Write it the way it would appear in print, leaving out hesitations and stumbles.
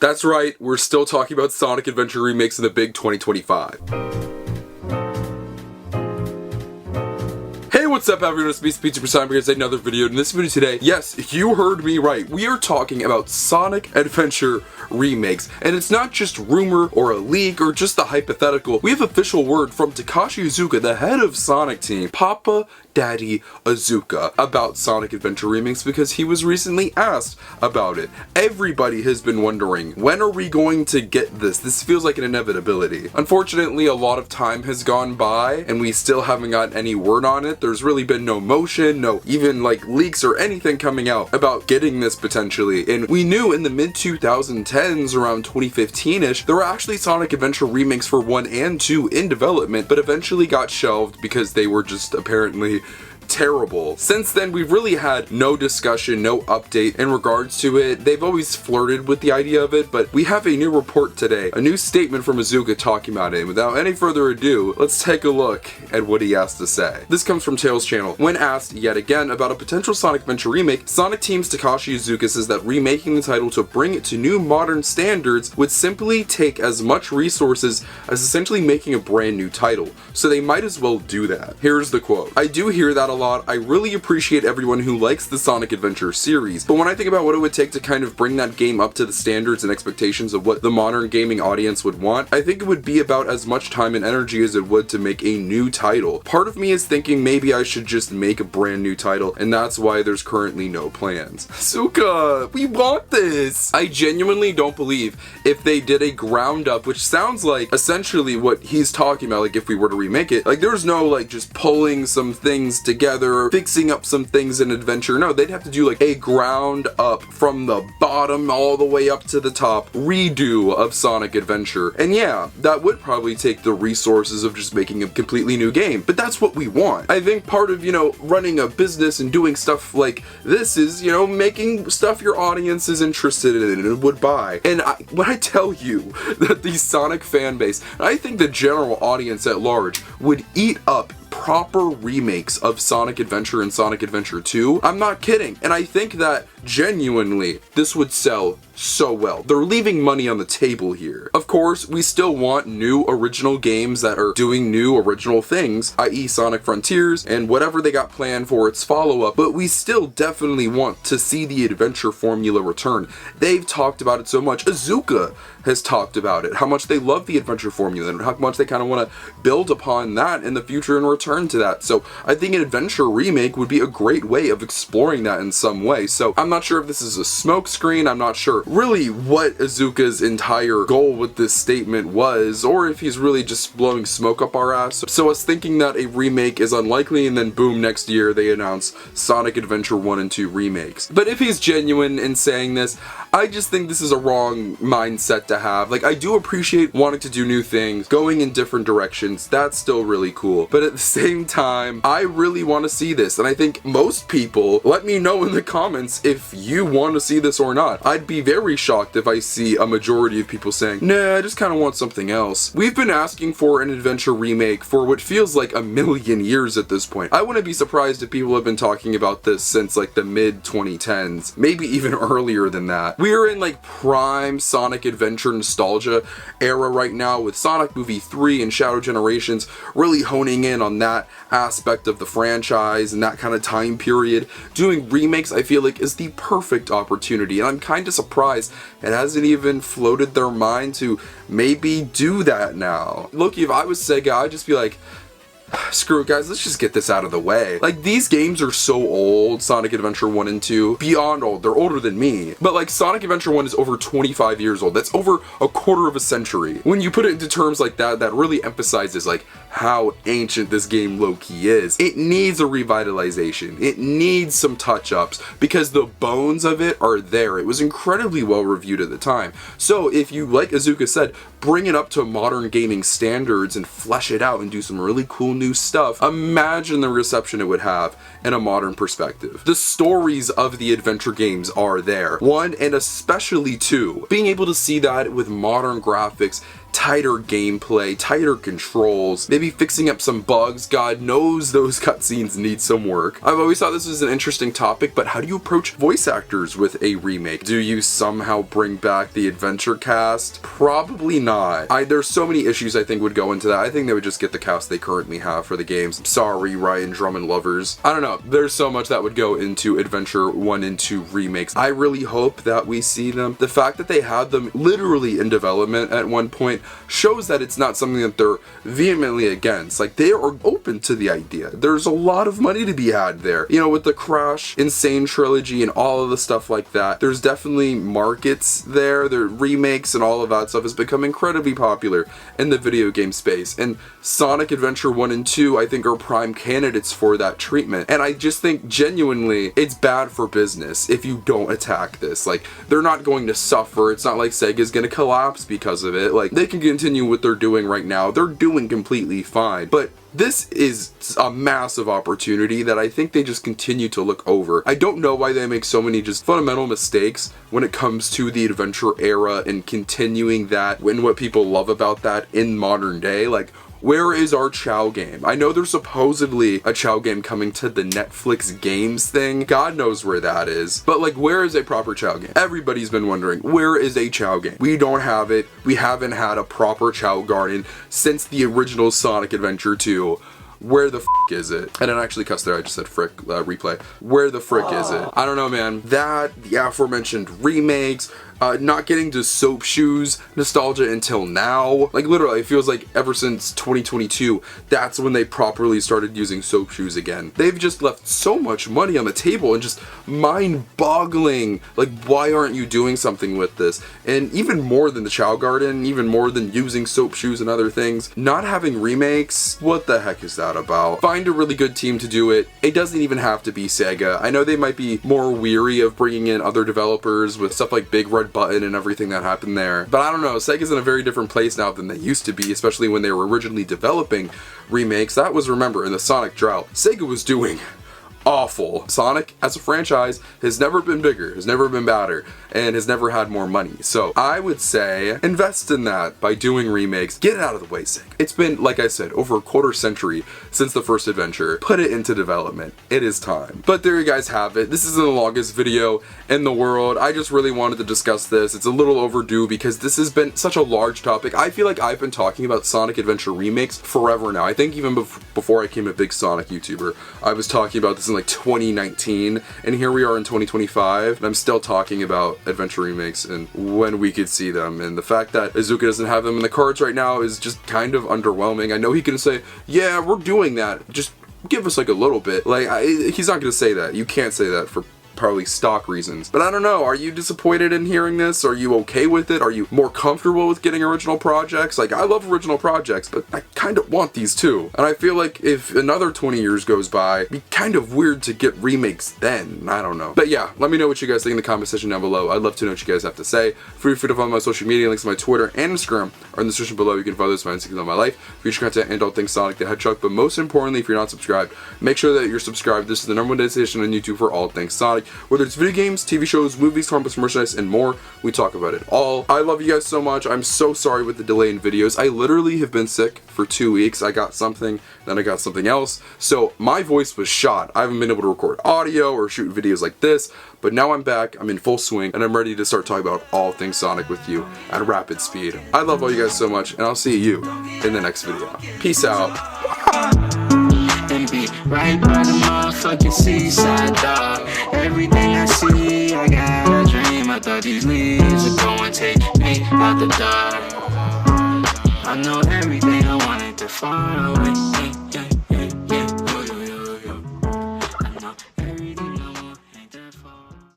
That's right, we're still talking about Sonic Adventure remakes in the big 2025. Hey, what's up everyone, it's me, SpeedSuperSonic, here with another video. In this video today, yes, you heard me right, we are talking about Sonic Adventure remakes. And it's not just rumor or a leak or just a hypothetical. We have official word from Takashi Iizuka, the head of Sonic team, Papa Daddy Iizuka, about Sonic Adventure remakes because he was recently asked about it. Everybody has been wondering, when are we going to get this? This feels like an inevitability. Unfortunately, a lot of time has gone by and we still haven't gotten any word on it. There's really been no motion, no even like leaks or anything coming out about getting this potentially. And we knew in the mid 2010s, around 2015-ish, there were actually Sonic Adventure remakes for 1 and 2 in development, but eventually got shelved because they were just apparently terrible. Since then, we've really had no discussion, no update in regards to it. They've always flirted with the idea of it, but we have a new report today, a new statement from Iizuka talking about it. And without any further ado, let's take a look at what he has to say. This comes from Tails channel. When asked yet again about a potential Sonic Adventure remake, Sonic Team's Takashi Iizuka says that remaking the title to bring it to new modern standards would simply take as much resources as essentially making a brand new title, so they might as well do that. Here's the quote. "I do hear that a lot. I really appreciate everyone who likes the Sonic Adventure series, but when I think about what it would take to kind of bring that game up to the standards and expectations of what the modern gaming audience would want, I think it would be about as much time and energy as it would to make a new title. Part of me is thinking maybe I should just make a brand new title, and that's why there's currently no plans." Iizuka, we want this! I genuinely don't believe if they did a ground up, which sounds like essentially what he's talking about, like if we were to remake it, like there's no like just pulling some things together, fixing up some things in Adventure. No, they'd have to do like a ground up from the bottom all the way up to the top redo of Sonic Adventure. And yeah, that would probably take the resources of just making a completely new game, but that's what we want. I think part of, running a business and doing stuff like this is, making stuff your audience is interested in and would buy. And when I tell you that the Sonic fan base, I think the general audience at large would eat up proper remakes of Sonic Adventure and Sonic Adventure 2, I'm not kidding. And I think that genuinely this would sell so well. They're leaving money on the table here. Of course, we still want new original games that are doing new original things, i.e. Sonic Frontiers and whatever they got planned for its follow-up, but we still definitely want to see the adventure formula return. They've talked about it so much. Iizuka has talked about it, how much they love the adventure formula and how much they kind of want to build upon that in the future and return to that. So I think an adventure remake would be a great way of exploring that in some way. So I'm not sure if this is a smokescreen, I'm not sure really what Iizuka's entire goal with this statement was, or if he's really just blowing smoke up our ass. So I was thinking that a remake is unlikely, and then boom, next year they announce Sonic Adventure 1 and 2 remakes. But if he's genuine in saying this, I just think this is a wrong mindset to have. Like, I do appreciate wanting to do new things, going in different directions, that's still really cool. But at the same time, I really want to see this, and I think most people, let me know in the comments if you want to see this or not. I'd be very shocked if I see a majority of people saying, nah, I just kind of want something else. We've been asking for an adventure remake for what feels like a million years at this point. I wouldn't be surprised if people have been talking about this since like the mid 2010s, maybe even earlier than that. We're in like prime Sonic Adventure nostalgia era right now with Sonic Movie 3 and Shadow Generations really honing in on that aspect of the franchise and that kind of time period. Doing remakes, I feel like, is the perfect opportunity, and I'm kind of surprised it hasn't even floated their mind to maybe do that now. Look, if I was Sega, I'd just be like, screw it guys, let's just get this out of the way. Like, these games are so old, Sonic Adventure 1 and 2, beyond old, they're older than me. But like, Sonic Adventure 1 is over 25 years old, that's over a quarter of a century. When you put it into terms like that, that really emphasizes like how ancient this game low-key is. It needs a revitalization, it needs some touch-ups, because the bones of it are there. It was incredibly well reviewed at the time. So if you, like Iizuka said, bring it up to modern gaming standards and flesh it out and do some really cool new stuff, imagine the reception it would have in a modern perspective. The stories of the adventure games are there. 1 and especially 2. Being able to see that with modern graphics, tighter gameplay, tighter controls, maybe fixing up some bugs. God knows those cutscenes need some work. I've always thought this was an interesting topic, but how do you approach voice actors with a remake? Do you somehow bring back the adventure cast? Probably not. There's so many issues I think would go into that. I think they would just get the cast they currently have for the games. Sorry, Ryan Drummond lovers. I don't know. There's so much that would go into Adventure 1 and 2 remakes. I really hope that we see them. The fact that they had them literally in development at one point shows that it's not something that they're vehemently against. Like, they are open to the idea. There's a lot of money to be had there. You know, with the Crash, Insane trilogy, and all of the stuff like that, there's definitely markets there. The remakes and all of that stuff has become incredibly popular in the video game space. And Sonic Adventure 1 and 2, I think, are prime candidates for that treatment. And I just think, genuinely, it's bad for business if you don't attack this. Like, they're not going to suffer. It's not like Sega's gonna collapse because of it. Like, they can continue what they're doing right now. They're doing completely fine. But this is a massive opportunity that I think they just continue to look over. I don't know why they make so many just fundamental mistakes when it comes to the adventure era and continuing that and what people love about that in modern day. Like, where is our Chow game? I know there's supposedly a Chow game coming to the Netflix games thing. God knows where that is. But like, where is a proper Chow game? Everybody's been wondering, where is a Chow game? We don't have it. We haven't had a proper Chow garden since the original Sonic Adventure 2. Where the f is it? I didn't actually cuss there, I just said frick, replay. Where the frick is it? I don't know, man. That, the aforementioned remakes, not getting to Soap Shoes nostalgia until now. Like, literally, it feels like ever since 2022, that's when they properly started using Soap Shoes again. They've just left so much money on the table and just mind-boggling. Like, why aren't you doing something with this? And even more than the Chow Garden, even more than using Soap Shoes and other things, not having remakes, what the heck is that about? Find a really good team to do it. It doesn't even have to be Sega. I know they might be more weary of bringing in other developers with stuff like Big Red Button and everything that happened there. But I don't know, Sega's in a very different place now than they used to be, especially when they were originally developing remakes. That was, remember, in the Sonic drought. Sega was doing awful. Sonic as a franchise has never been bigger, has never been badder, and has never had more money. So I would say invest in that by doing remakes. Get it out of the way, Sega. It's been, like I said, over a quarter century since the first adventure. Put it into development. It is time. But there you guys have it. This isn't the longest video in the world. I just really wanted to discuss this. It's a little overdue because this has been such a large topic. I feel like I've been talking about Sonic Adventure remakes forever now. I think even before I became a big Sonic YouTuber, I was talking about this in like 2019, and here we are in 2025, and I'm still talking about adventure remakes and when we could see them. And the fact that Iizuka doesn't have them in the cards right now is just kind of underwhelming. I know he can say, yeah, we're doing that, just give us like a little bit. Like, he's not gonna say that. You can't say that for probably stock reasons. But I don't know, are you disappointed in hearing this? Are you okay with it? Are you more comfortable with getting original projects? Like, I love original projects, but I kind of want these too. And I feel like if another 20 years goes by, it'd be kind of weird to get remakes then. I don't know. But yeah, let me know what you guys think in the comment section down below. I'd love to know what you guys have to say. Feel free to follow my social media. Links to my Twitter and Instagram are in the description below. You can follow this my Instagram on my life, future content, and all things Sonic the Hedgehog. But most importantly, if you're not subscribed, make sure that you're subscribed. This is the #1 destination on YouTube for all things Sonic. Whether it's video games, TV shows, movies, comics, merchandise, and more, we talk about it all. I love you guys so much. I'm so sorry with the delay in videos. I literally have been sick for 2 weeks. I got something, then I got something else. So my voice was shot. I haven't been able to record audio or shoot videos like this, but now I'm back, I'm in full swing, and I'm ready to start talking about all things Sonic with you at rapid speed. I love all you guys so much, and I'll see you in the next video. Peace out. Right by the motherfucking seaside, dog. Everything I see, I got a dream. I thought these leaves would go and take me out the dark. I know everything I wanted to far away.